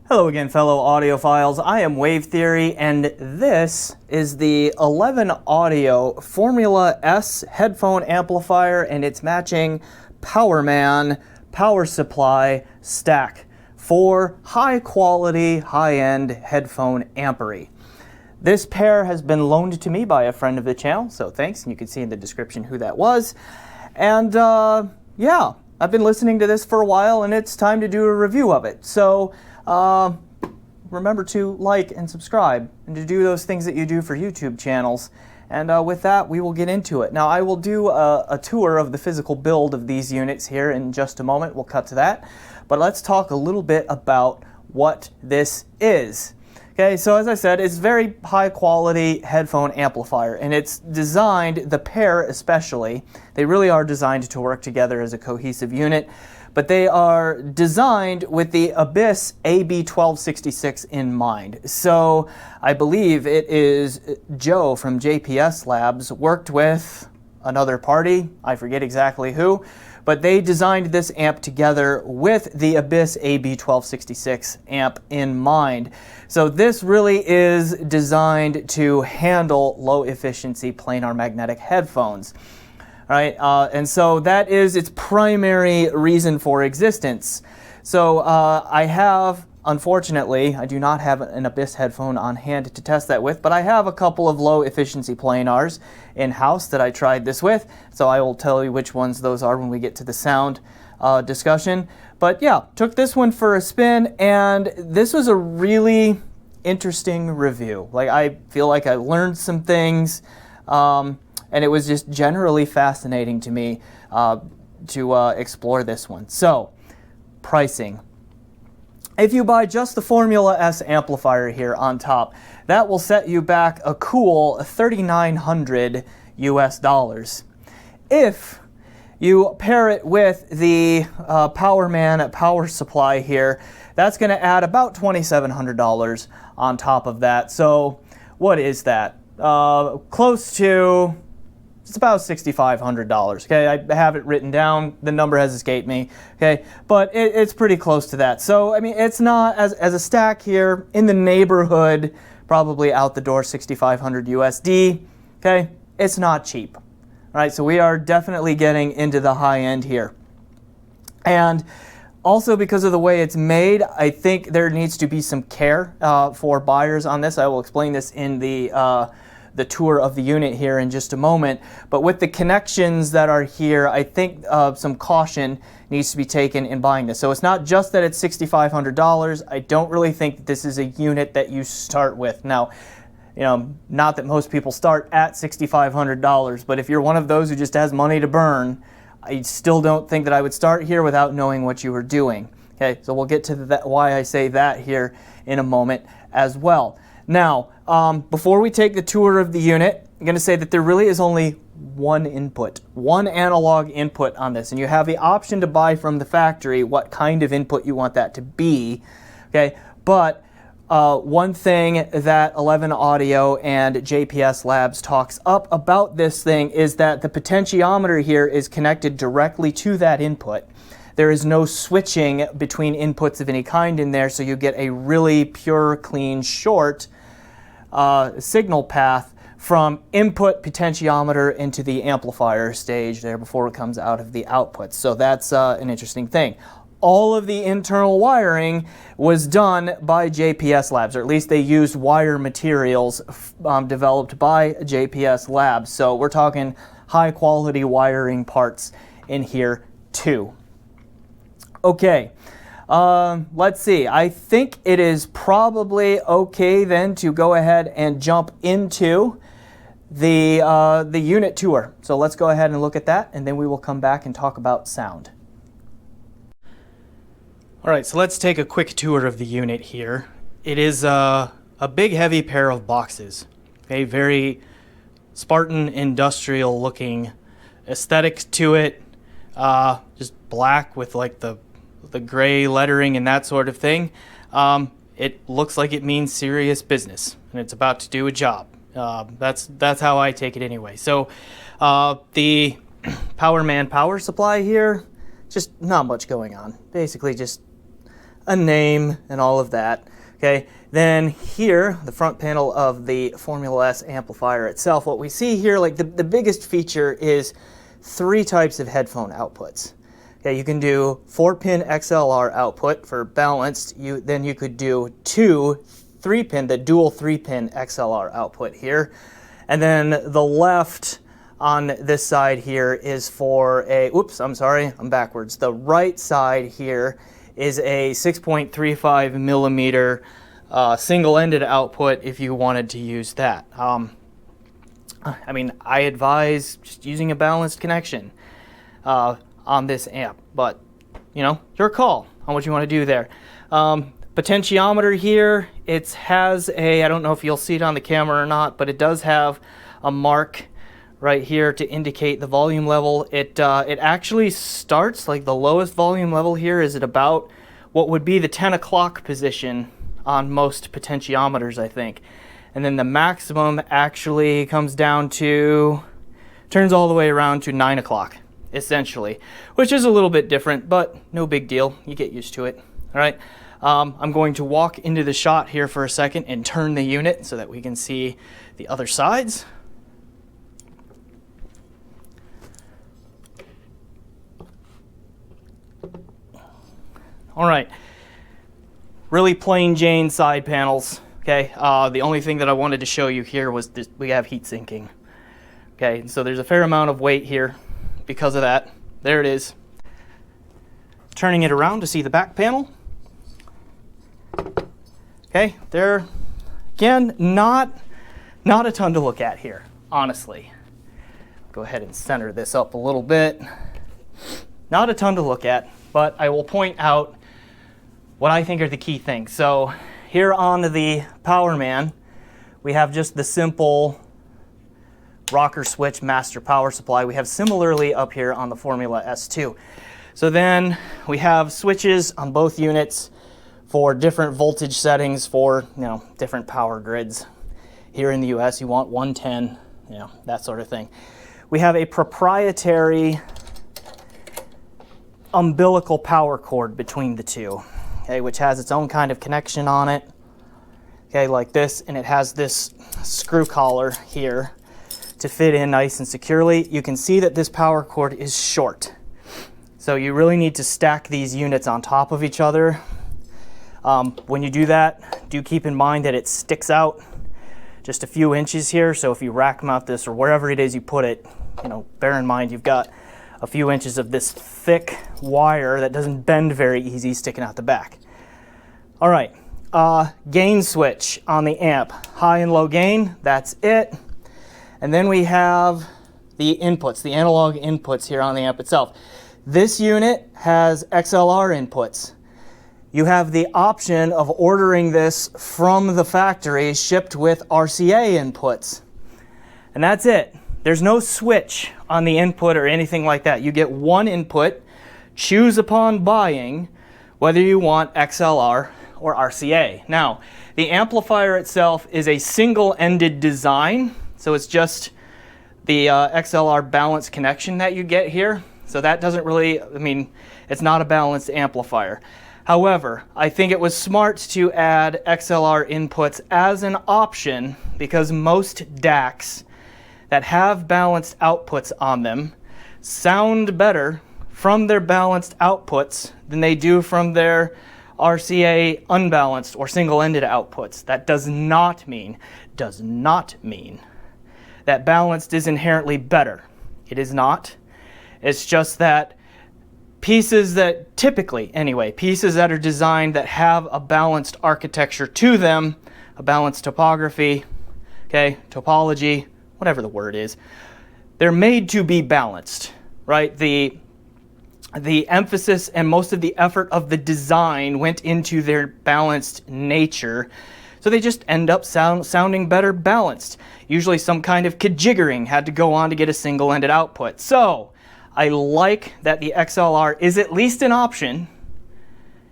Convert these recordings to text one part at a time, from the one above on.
Hello again, fellow audiophiles. I am Wave Theory, and this is the 11 Audio Formula S headphone amplifier and its matching Powerman power supply stack for high-quality, high-end headphone ampery. This pair has been loaned to me by a friend of the channel, so thanks, and you can see in the description who that was. And yeah, I've been listening to this for a while, and it's time to do a review of it. So remember to like and subscribe and to do those things that you do for YouTube channels. And with that, we will get into it. Now, I will do a tour of the physical build of these units here in just a moment. We'll cut to that. But let's talk a little bit about what this is. Okay, so as I said, it's very high quality headphone amplifier, and it's designed, the pair especially, they really are designed to work together as a cohesive unit. But they are designed with the Abyss AB1266 in mind. So I believe it is Joe from JPS Labs worked with another party, I forget exactly who, but they designed this amp together with the Abyss AB1266 amp in mind. So this really is designed to handle low efficiency planar magnetic headphones. Right, and so that is its primary reason for existence. So I have, unfortunately, I do not have an Abyss headphone on hand to test that with, but I have a couple of low efficiency planars in-house that I tried this with, so I will tell you which ones those are when we get to the sound discussion. But yeah, took this one for a spin, and this was a really interesting review. Like, I feel like I learned some things. And it was just generally fascinating to me to explore this one. So, pricing. If you buy just the Formula S amplifier here on top, that will set you back a cool $3,900 US. If you pair it with the Powerman power supply here, that's going to add about $2,700 on top of that. So, what is that? Close to... It's about $6,500, okay? I have it written down. The number has escaped me, okay? But it's pretty close to that. So, I mean, it's not, as a stack here, in the neighborhood, probably out the door, $6,500 USD, okay? It's not cheap, right? So we are definitely getting into the high end here. And also, because of the way it's made, I think there needs to be some care for buyers on this. I will explain this in the tour of the unit here in just a moment. But with the connections that are here, I think some caution needs to be taken in buying this. So it's not just that it's $6,500. I don't really think that this is a unit that you start with. Now, you know, not that most people start at $6,500, but if you're one of those who just has money to burn, I still don't think that I would start here without knowing what you were doing. Okay, so we'll get to why I say that here in a moment as well. Now, before we take the tour of the unit, I'm going to say that there really is only one input, one analog input on this, and you have the option to buy from the factory what kind of input you want that to be. Okay, but one thing that 11 Audio and JPS Labs talks up about this thing is that the potentiometer here is connected directly to that input. There is no switching between inputs of any kind in there, so you get a really pure, clean, short signal path from input potentiometer into the amplifier stage there before it comes out of the output. So that's an interesting thing. All of the internal wiring was done by JPS Labs, or at least they used wire materials developed by JPS Labs. So we're talking high quality wiring parts in here too. Okay. Let's see. I think it is probably okay then to go ahead and jump into the unit tour. So let's go ahead and look at that, and then we will come back and talk about sound. All right, so let's take a quick tour of the unit here. It is a big, heavy pair of boxes. Okay, very Spartan, industrial-looking aesthetic to it. Just black with like the gray lettering and that sort of thing. It looks like it means serious business, and it's about to do a job. That's how I take it anyway. So the Powerman power supply here, just not much going on. Basically just a name and all of that. Okay, then here, the front panel of the Formula S amplifier itself, what we see here, like the biggest feature is 3 types of headphone outputs. Okay, you can do 4-pin XLR output for balanced. Then you could do 2 3-pin, the dual 3-pin XLR output here. And then the left on this side here is for a, oops, I'm sorry, I'm backwards. The right side here is a 6.35 millimeter single-ended output if you wanted to use that. I mean, I advise just using a balanced connection on this amp, but you know, your call on what you want to do there. Potentiometer here, it has a, I don't know if you'll see it on the camera or not, but it does have a mark right here to indicate the volume level. It actually starts, like the lowest volume level here is at about what would be the 10 o'clock position on most potentiometers, I think. And then the maximum actually comes down to, turns all the way around to 9 o'clock, essentially, which is a little bit different, but no big deal. You get used to it. All right. I'm going to walk into the shot here for a second and turn the unit so that we can see the other sides. All right. Really plain Jane side panels. Okay, the only thing that I wanted to show you here was this, we have heat sinking. Okay, so there's a fair amount of weight here because of that. There it is. Turning it around to see the back panel. Okay, there, again, not a ton to look at here, honestly. Go ahead and center this up a little bit. Not a ton to look at, but I will point out what I think are the key things. So here on the Powerman, we have just the simple rocker switch master power supply. We have similarly up here on the Formula S2. So then we have switches on both units for different voltage settings for, you know, different power grids. Here in the US, you want 110, you know, that sort of thing. We have a proprietary umbilical power cord between the two, okay, which has its own kind of connection on it, okay, like this, and it has this screw collar here to fit in nice and securely. You can see that this power cord is short, so you really need to stack these units on top of each other. When you do that, do keep in mind that it sticks out just a few inches here, so if you rack mount this or wherever it is you put it, you know, bear in mind you've got a few inches of this thick wire that doesn't bend very easy sticking out the back. All right, gain switch on the amp, high and low gain, that's it. And then we have the inputs, the analog inputs here on the amp itself. This unit has XLR inputs. You have the option of ordering this from the factory shipped with RCA inputs. And that's it. There's no switch on the input or anything like that. You get one input, choose upon buying whether you want XLR or RCA. Now, the amplifier itself is a single-ended design, so it's just the XLR balance connection that you get here. So that doesn't really, I mean, it's not a balanced amplifier. However, I think it was smart to add XLR inputs as an option because most DACs that have balanced outputs on them sound better from their balanced outputs than they do from their RCA unbalanced or single-ended outputs. That does not mean that balanced is inherently better. It is not. It's just that pieces that typically, anyway, pieces that are designed that have a balanced architecture to them, a balanced topography, okay, topology, whatever the word is, they're made to be balanced, right? The emphasis and most of the effort of the design went into their balanced nature, so they just end up sounding better balanced. Usually some kind of kajiggering had to go on to get a single-ended output. So I like that the XLR is at least an option,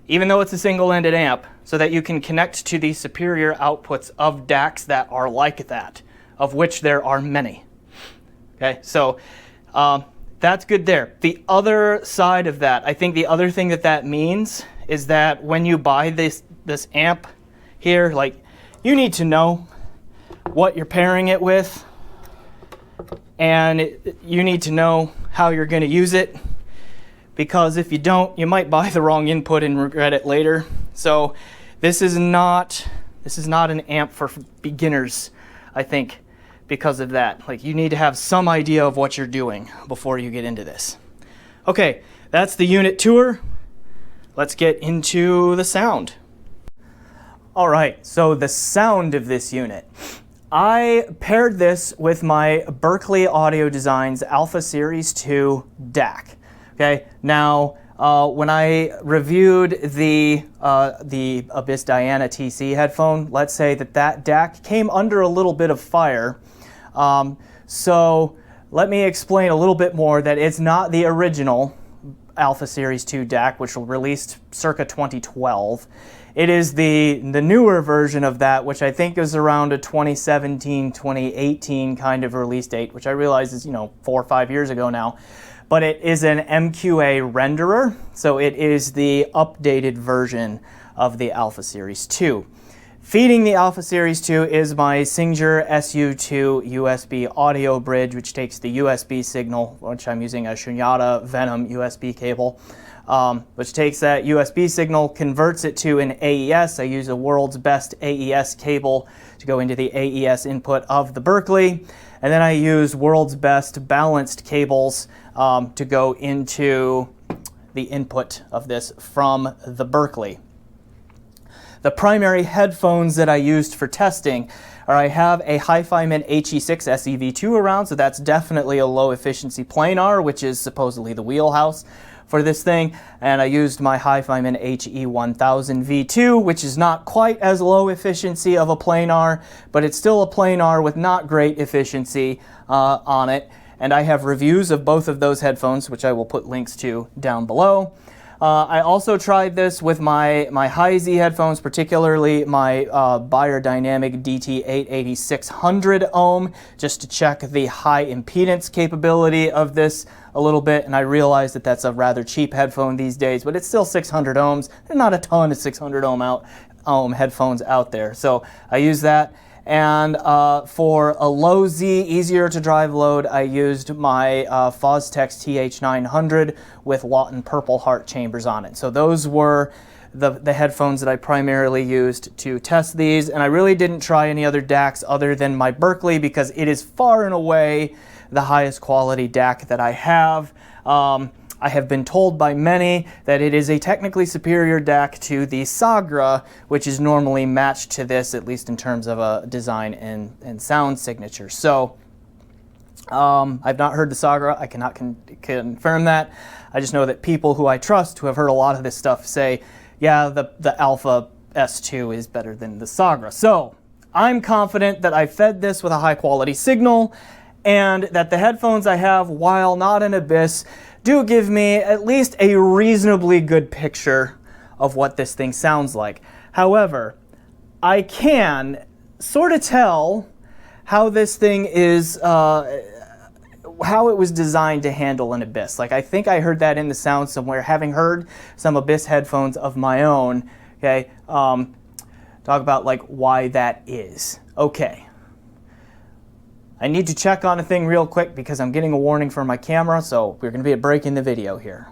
even though it's a single-ended amp, so that you can connect to the superior outputs of DACs that are like that, of which there are many. Okay, so that's good there. The other side of that, I think the other thing that that means is that when you buy this amp here, like, you need to know what you're pairing it with, and you need to know how you're going to use it, because if you don't, you might buy the wrong input and regret it later. So this is not an amp for beginners, I think, because of that. Like, you need to have some idea of what you're doing before you get into this. Okay, that's the unit tour. Let's get into the sound. All right, so the sound of this unit. I paired this with my Berkeley Audio Designs Alpha Series 2 DAC. Okay, now when I reviewed the Abyss Diana TC headphone, let's say that DAC came under a little bit of fire. So let me explain a little bit more that it's not the original Alpha Series 2 DAC, which was released circa 2012. It is the newer version of that, which I think is around a 2017, 2018 kind of release date, which I realize is, 4 or 5 years ago now. But it is an MQA renderer, so it is the updated version of the Alpha Series 2. Feeding the Alpha Series 2 is my Singer SU2 USB audio bridge, which takes the USB signal, which I'm using a Shunyata Venom USB cable, which takes that USB signal, converts it to an AES. I use a world's best AES cable to go into the AES input of the Berkeley. And then I use world's best balanced cables to go into the input of this from the Berkeley. The primary headphones that I used for testing are, I have a HiFiMan HE6 SEV2 around, so that's definitely a low efficiency planar, which is supposedly the wheelhouse for this thing. And I used my HiFiMan HE1000 V2, which is not quite as low efficiency of a planar, but it's still a planar with not great efficiency on it. And I have reviews of both of those headphones, which I will put links to down below. I also tried this with my Hi-Z headphones, particularly my Beyerdynamic DT880 ohm, just to check the high impedance capability of this a little bit. And I realized that that's a rather cheap headphone these days, but it's still 600 ohms. There's not a ton of 600 ohm headphones out there. So I use that. And for a low Z, easier to drive load, I used my Fostex TH900 with Lawton Purple Heart chambers on it. So those were the headphones that I primarily used to test these. And I really didn't try any other DACs other than my Berkeley, because it is far and away the highest quality DAC that I have. I have been told by many that it is a technically superior DAC to the Sagra, which is normally matched to this, at least in terms of a design and sound signature. So I've not heard the Sagra. I cannot confirm that. I just know that people who I trust, who have heard a lot of this stuff, say, yeah, the Alpha S2 is better than the Sagra. So I'm confident that I fed this with a high quality signal, and that the headphones I have, while not an Abyss, do give me at least a reasonably good picture of what this thing sounds like. However, I can sort of tell how this thing is, how it was designed to handle an Abyss. Like, I think I heard that in the sound somewhere, having heard some Abyss headphones of my own. Okay, talk about like why that is. Okay. I need to check on a thing real quick because I'm getting a warning from my camera, so we're going to be a break in the video here.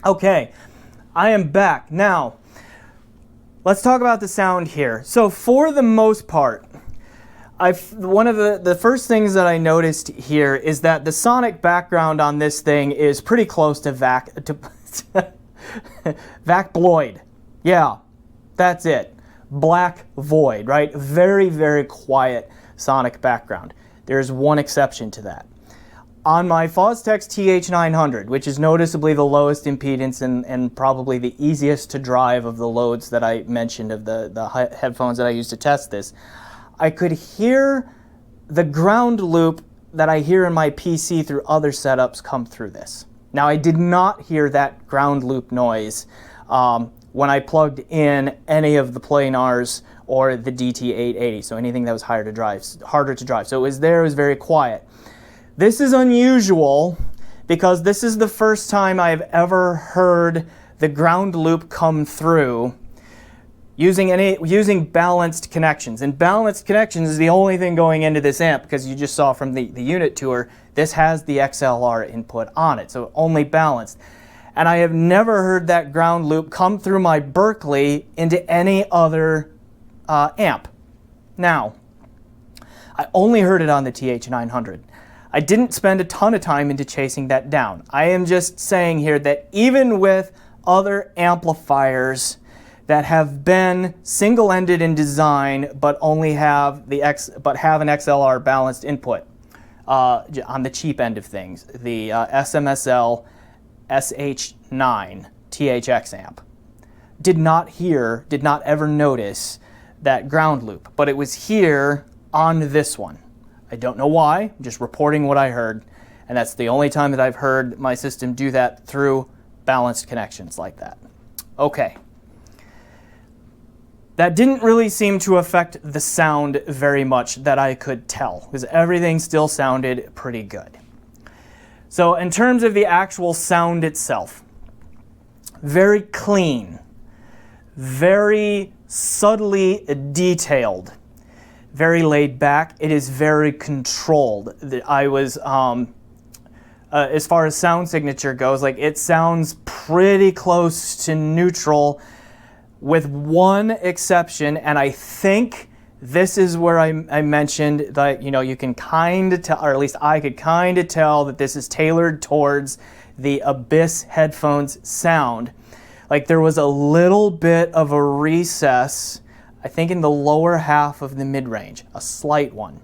Okay, I am back. Now, let's talk about the sound here. So for the most part, one of the first things that I noticed here is that the sonic background on this thing is pretty close to Vakbloid. Yeah, that's it. Black void, right? Very, very quiet sonic background. There's one exception to that. On my Fostex TH900, which is noticeably the lowest impedance and probably the easiest to drive of the loads that I mentioned of the headphones that I used to test this, I could hear the ground loop that I hear in my PC through other setups come through this. Now, I did not hear that ground loop noise when I plugged in any of the planars or the DT880, so anything that was harder to drive. So it was there, it was very quiet. This is unusual because this is the first time I've ever heard the ground loop come through using balanced connections. And balanced connections is the only thing going into this amp, because you just saw from the unit tour, this has the XLR input on it, so only balanced. And I have never heard that ground loop come through my Berkeley into any other amp. Now, I only heard it on the TH900. I didn't spend a ton of time into chasing that down. I am just saying here that even with other amplifiers that have been single-ended in design but only have an XLR balanced input on the cheap end of things, the SMSL SH9 THX amp, did not ever notice that ground loop, but it was here on this one. I don't know why, I'm just reporting what I heard, and that's the only time that I've heard my system do that through balanced connections like that. Okay. That didn't really seem to affect the sound very much that I could tell, because everything still sounded pretty good. So in terms of the actual sound itself, very clean, very subtly detailed, very laid back. It is very controlled. I was, as far as sound signature goes, like, it sounds pretty close to neutral, with one exception, and I think this is where I mentioned that, you know, you can kind of tell, or at least I could kind of tell, that this is tailored towards the Abyss headphones sound. Like, there was a little bit of a recess, I think, in the lower half of the mid-range, a slight one.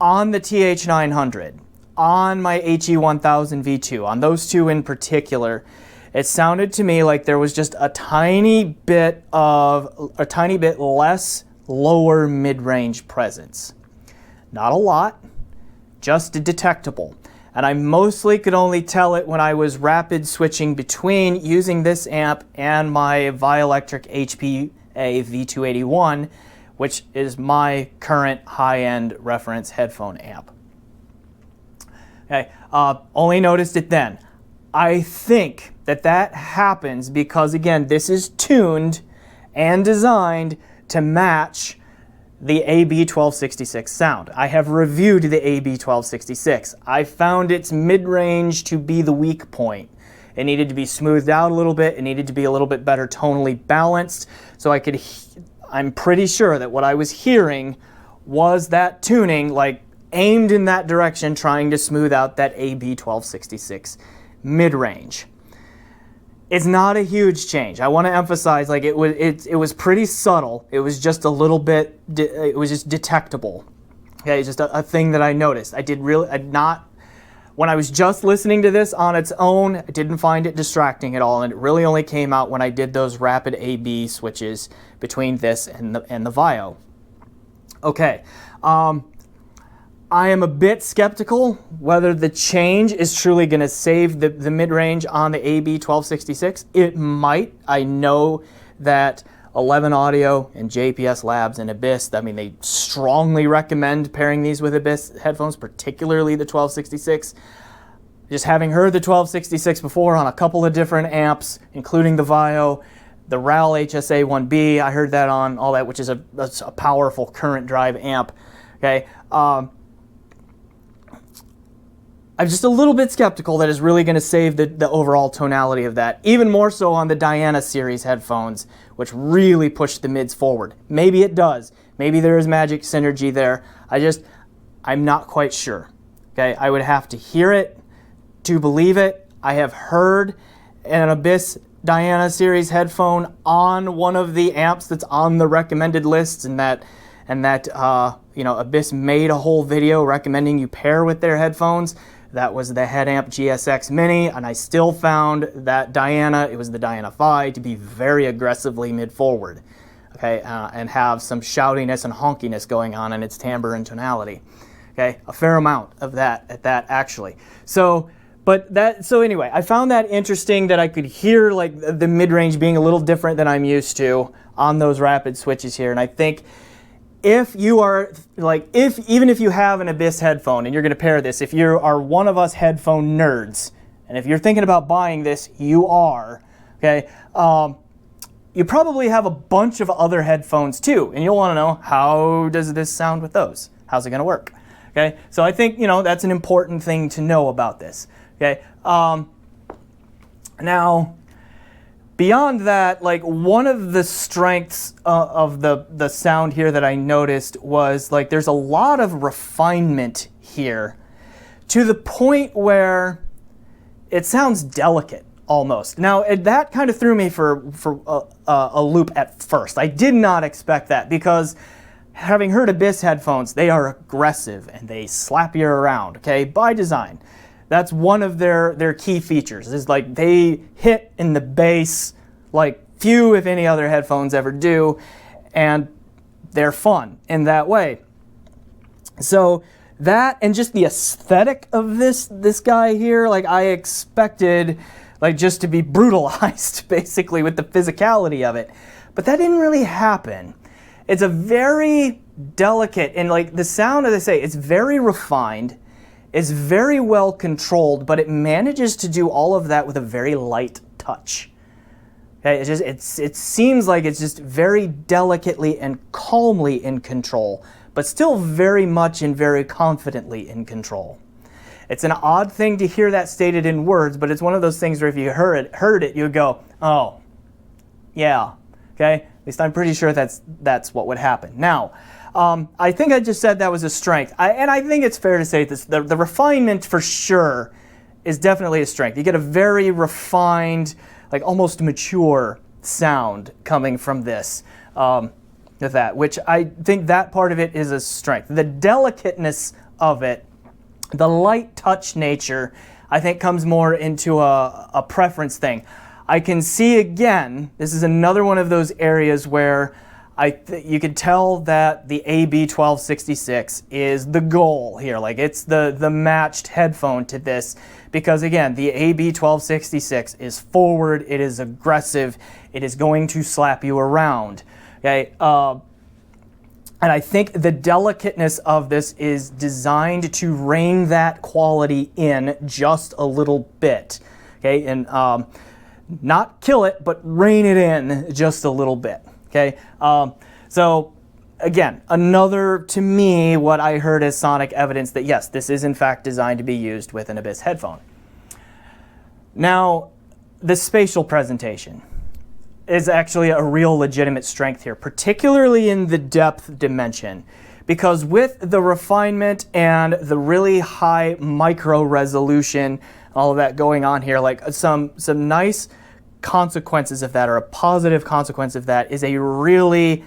On the TH900, on my HE1000 V2, on those two in particular, it sounded to me like there was just a tiny bit less lower mid-range presence. Not a lot, just detectable. And I mostly could only tell it when I was rapid switching between using this amp and my Vioelectric HPA V281, which is my current high-end reference headphone amp. Okay, only noticed it then. I think that happens because, again, this is tuned and designed to match the AB1266 sound. I have reviewed the AB1266. I found its mid-range to be the weak point. It needed to be smoothed out a little bit. It needed to be a little bit better tonally balanced. So I'm pretty sure that what I was hearing was that tuning, like, aimed in that direction, trying to smooth out that AB1266 mid-range. It's not a huge change. I want to emphasize, like, it was pretty subtle. It was just a little bit, it was just detectable. Okay, it's just a thing that I noticed. When I was just listening to this on its own, I didn't find it distracting at all, and it really only came out when I did those rapid A/B switches between this and the Vio. Okay. I am a bit skeptical whether the change is truly going to save the mid-range on the AB1266. It might. I know that 11 Audio and JPS Labs and Abyss, I mean, they strongly recommend pairing these with Abyss headphones, particularly the 1266. Just having heard the 1266 before on a couple of different amps, including the Vio, the RAL HSA-1B, I heard that on all that, which is that's a powerful current drive amp. Okay. I'm just a little bit skeptical that it's really going to save the overall tonality of that. Even more so on the Diana series headphones, which really pushed the mids forward. Maybe it does. Maybe there is magic synergy there. I'm not quite sure. Okay, I would have to hear it to believe it. I have heard an Abyss Diana series headphone on one of the amps that's on the recommended lists, and that Abyss made a whole video recommending you pair with their headphones. That was the Headamp GSX Mini, and I still found that Diana, it was the Diana Phi, to be very aggressively mid-forward, okay, and have some shoutiness and honkiness going on in its timbre and tonality, okay, a fair amount of that at that actually. So anyway, I found that interesting that I could hear, like, the mid-range being a little different than I'm used to on those rapid switches here, and I think if you are, like, even if you have an Abyss headphone and you're going to pair this, if you are one of us headphone nerds, and if you're thinking about buying this, you are, okay, you probably have a bunch of other headphones too, and you'll want to know, how does this sound with those? How's it going to work? Okay, so I think, that's an important thing to know about this. Okay, now, beyond that, like, one of the strengths of the sound here that I noticed was, like, there's a lot of refinement here to the point where it sounds delicate almost. Now, that kind of threw me for a loop at first. I did not expect that because having heard Abyss headphones, they are aggressive and they slap you around, okay, by design. That's one of their key features, is like they hit in the bass like few, if any, other headphones ever do, and they're fun in that way. So that, and just the aesthetic of this guy here, like, I expected, like, just to be brutalized basically with the physicality of it, but that didn't really happen. It's a very delicate, and like the sound, as I say, it's very refined, it's very well controlled, but it manages to do all of that with a very light touch. Okay, it seems like it's just very delicately and calmly in control, but still very much and very confidently in control. It's an odd thing to hear that stated in words, but it's one of those things where if you heard it, you'd go, oh, yeah, okay? At least I'm pretty sure that's what would happen. Now, I think I just said that was a strength. And I think it's fair to say this, the refinement for sure is definitely a strength. You get a very refined, like almost mature sound coming from this, with that, which I think that part of it is a strength. The delicateness of it, the light touch nature, I think comes more into a preference thing. I can see, again, this is another one of those areas where you could tell that the AB1266 is the goal here. Like, it's the matched headphone to this, because again, the AB1266 is forward, it is aggressive, it is going to slap you around. Okay, and I think the delicateness of this is designed to rein that quality in just a little bit. Okay, and not kill it, but rein it in just a little bit. Okay, so again, another, to me, what I heard as sonic evidence that yes, this is in fact designed to be used with an Abyss headphone. Now, the spatial presentation is actually a real legitimate strength here, particularly in the depth dimension, because with the refinement and the really high micro resolution, all of that going on here, like some nice consequences of that, or a positive consequence of that, is a really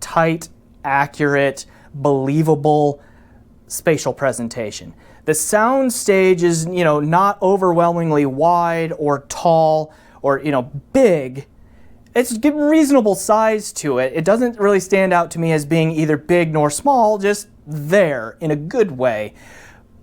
tight, accurate, believable spatial presentation. The sound stage is, not overwhelmingly wide or tall or, big. It's a reasonable size to it. It doesn't really stand out to me as being either big nor small, just there in a good way.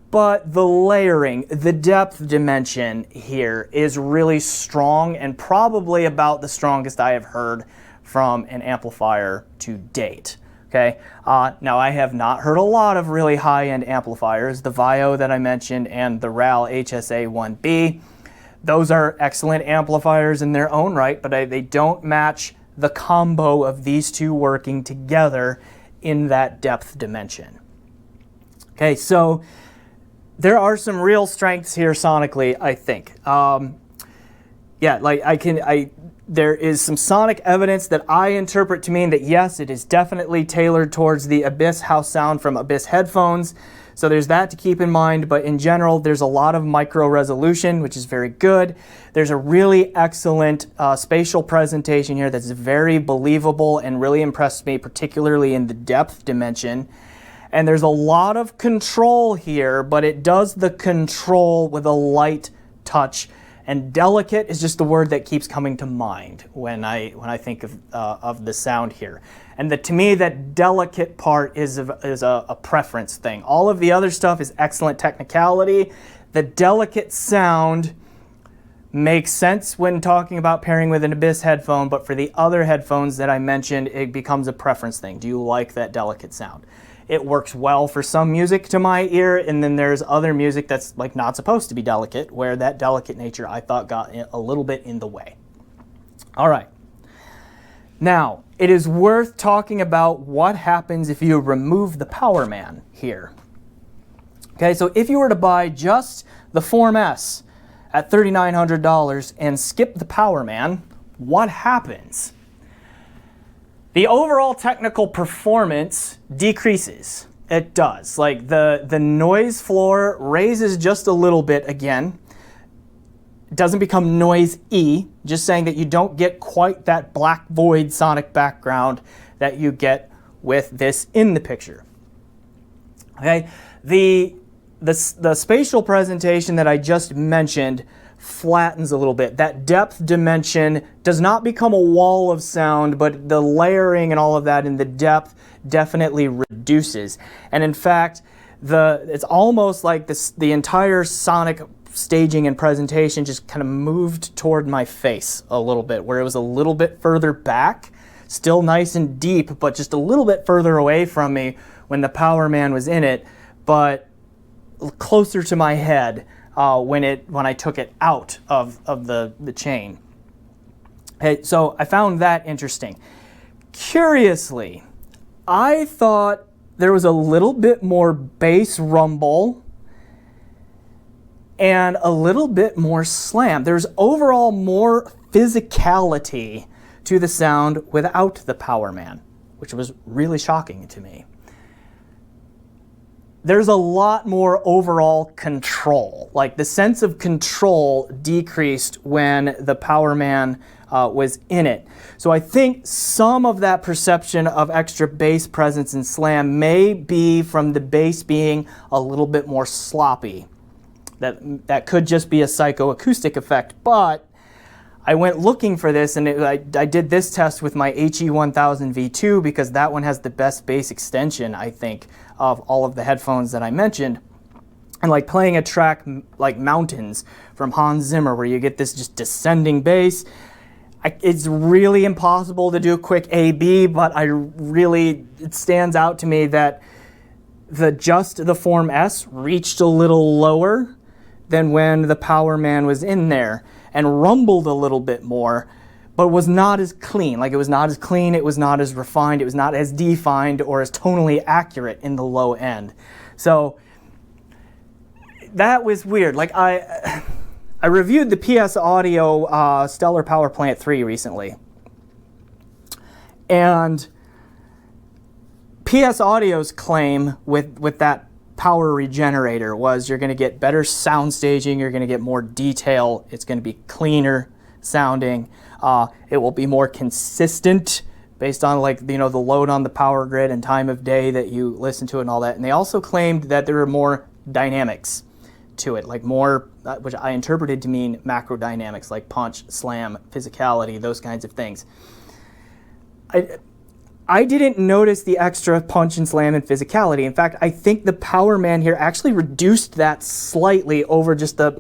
But the layering, the depth dimension here is really strong, and probably about the strongest I have heard from an amplifier to date. Okay. Now, I have not heard a lot of really high-end amplifiers. The Vio that I mentioned and the RAL HSA-1B. Those are excellent amplifiers in their own right, but they don't match the combo of these two working together in that depth dimension. Okay, so there are some real strengths here sonically, I think. There is some sonic evidence that I interpret to mean that yes, it is definitely tailored towards the Abyss house sound from Abyss headphones. So there's that to keep in mind, but in general, there's a lot of micro resolution, which is very good. There's a really excellent spatial presentation here that's very believable and really impressed me, particularly in the depth dimension. And there's a lot of control here, but it does the control with a light touch. And delicate is just the word that keeps coming to mind when I think of the sound here. And to me, that delicate part is a preference thing. All of the other stuff is excellent technicality. The delicate sound makes sense when talking about pairing with an Abyss headphone, but for the other headphones that I mentioned, it becomes a preference thing. Do you like that delicate sound? It works well for some music to my ear, and then there's other music that's like not supposed to be delicate, where that delicate nature I thought got a little bit in the way. All right. Now, it is worth talking about what happens if you remove the Powerman here. Okay, so if you were to buy just the Form S at $3,900 and skip the Powerman, what happens? The overall technical performance decreases. It does. Like the noise floor raises just a little bit again. It doesn't become noise-y, just saying that you don't get quite that black void sonic background that you get with this in the picture. Okay, the spatial presentation that I just mentioned flattens a little bit. That depth dimension does not become a wall of sound, but the layering and all of that in the depth definitely reduces. And in fact, it's almost like the entire sonic staging and presentation just kind of moved toward my face a little bit, where it was a little bit further back, still nice and deep, but just a little bit further away from me when the Powerman was in it, but closer to my head when I took it out of the chain. Hey, so I found that interesting. Curiously, I thought there was a little bit more bass rumble and a little bit more slam. There's overall more physicality to the sound without the Powerman, which was really shocking to me. There's a lot more overall control. Like the sense of control decreased when the Powerman was in it. So I think some of that perception of extra bass presence and slam may be from the bass being a little bit more sloppy. That could just be a psychoacoustic effect, but I went looking for this, and I did this test with my HE1000 V2 because that one has the best bass extension, I think, of all of the headphones that I mentioned. And like playing a track like Mountains from Hans Zimmer, where you get this just descending bass, it's really impossible to do a quick A-B, but it stands out to me that just the Form S reached a little lower than when the Powerman was in there, and rumbled a little bit more, but was not as clean. Like it was not as clean, it was not as refined, it was not as defined or as tonally accurate in the low end. So that was weird. Like I reviewed the PS Audio Stellar Power Plant 3 recently, and PS Audio's claim with that power regenerator was you're going to get better sound staging, you're going to get more detail, it's going to be cleaner sounding, it will be more consistent based on the load on the power grid and time of day that you listen to it and all that. And they also claimed that there were more dynamics to it, like more, which I interpreted to mean macro dynamics, like punch, slam, physicality, those kinds of things. I didn't notice the extra punch and slam and physicality. In fact, I think the Powerman here actually reduced that slightly over just the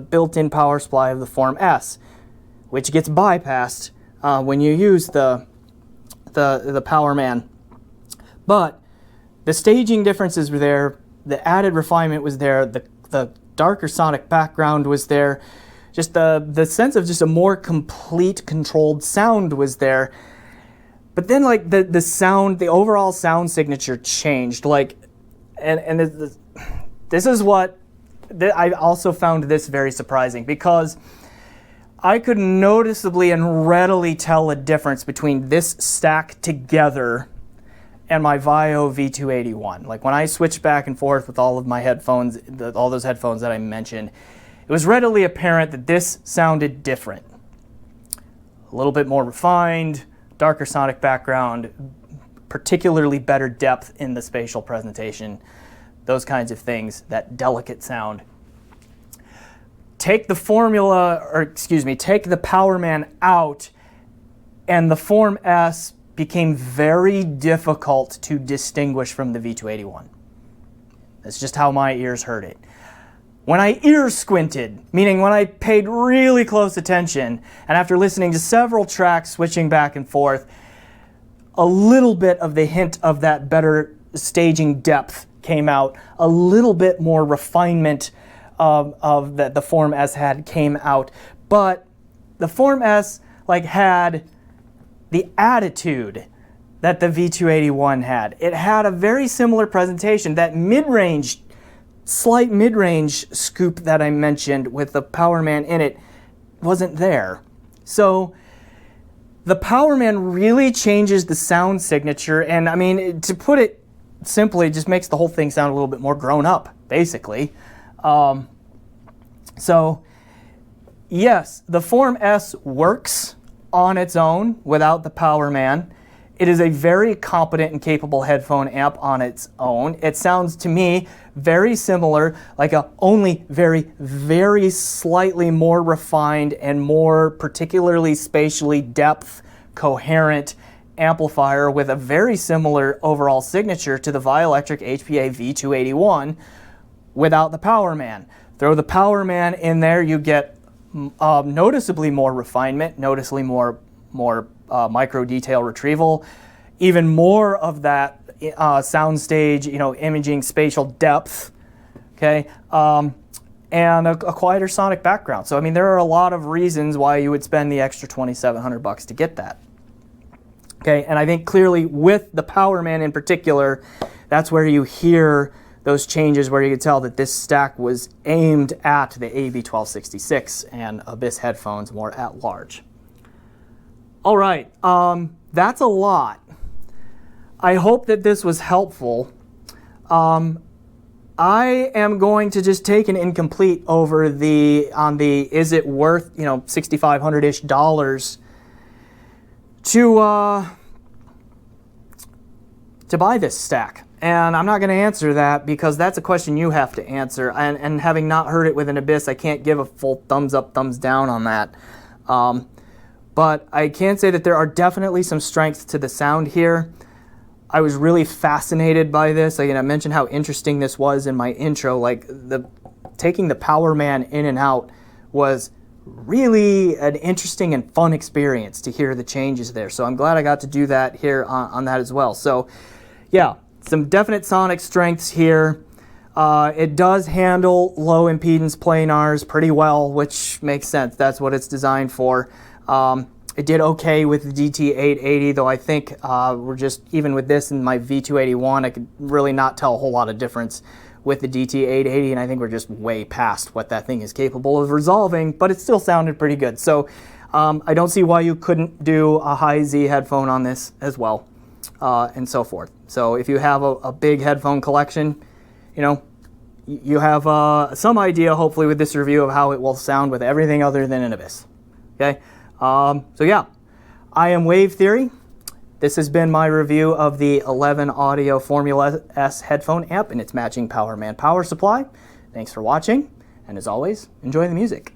built-in power supply of the Form S, which gets bypassed when you use the Powerman. But the staging differences were there, the added refinement was there, the darker sonic background was there, just the sense of just a more complete controlled sound was there. But then, like, the sound, the overall sound signature changed. Like, and this is what I also found this very surprising, because I could noticeably and readily tell a difference between this stack together and my Vio V281. Like, when I switched back and forth with all of my headphones, all those headphones that I mentioned, it was readily apparent that this sounded different. A little bit more refined, darker sonic background, particularly better depth in the spatial presentation, those kinds of things, that delicate sound. Take the Powerman out, and the Form S became very difficult to distinguish from the V281. That's just how my ears heard it. when I ear squinted, meaning when I paid really close attention, and after listening to several tracks switching back and forth, a little bit of the hint of that better staging depth came out, a little bit more refinement of that the Form S had came out, but the Form S had the attitude that the V281 had. It had a very similar presentation. That mid-range, slight mid-range scoop that I mentioned with the Powerman in it wasn't there. So the Powerman really changes the sound signature, and I mean, to put it simply, it just makes the whole thing sound a little bit more grown up, basically. So yes, the Form S works on its own without the Powerman. It is a very competent and capable headphone amp on its own. It sounds to me very similar, like a only very, very slightly more refined and more particularly spatially depth, coherent amplifier with a very similar overall signature to the Vioelectric HPA V281 without the Powerman. Throw the Powerman in there, you get noticeably more refinement, noticeably more micro detail retrieval, even more of that soundstage, imaging spatial depth, okay, and a quieter sonic background. So I mean, there are a lot of reasons why you would spend the extra $2,700 to get that. Okay, and I think clearly with the Powerman in particular, that's where you hear those changes, where you can tell that this stack was aimed at the AB1266 and Abyss headphones more at large. All right, that's a lot. I hope that this was helpful. I am going to just take an incomplete over on the is it worth $6,500-ish to buy this stack. And I'm not going to answer that because that's a question you have to answer. And having not heard it with an Abyss, I can't give a full thumbs up, thumbs down on that. But I can say that there are definitely some strengths to the sound here. I was really fascinated by this. I mentioned how interesting this was in my intro. Taking the Powerman in and out was really an interesting and fun experience to hear the changes there. So I'm glad I got to do that here on that as well. So yeah, some definite sonic strengths here. It does handle low impedance planars pretty well, which makes sense. That's what it's designed for. It did okay with the DT880, though I think even with this and my V281, I could really not tell a whole lot of difference with the DT880, and I think we're just way past what that thing is capable of resolving, but it still sounded pretty good. So I don't see why you couldn't do a high-Z headphone on this as well, and so forth. So if you have a big headphone collection, you have some idea, hopefully, with this review of how it will sound with everything other than an Abyss. Okay? So yeah, I am Wave Theory. This has been my review of the 11 Audio Formula S headphone amp and its matching Powerman power supply. Thanks for watching, and as always, enjoy the music.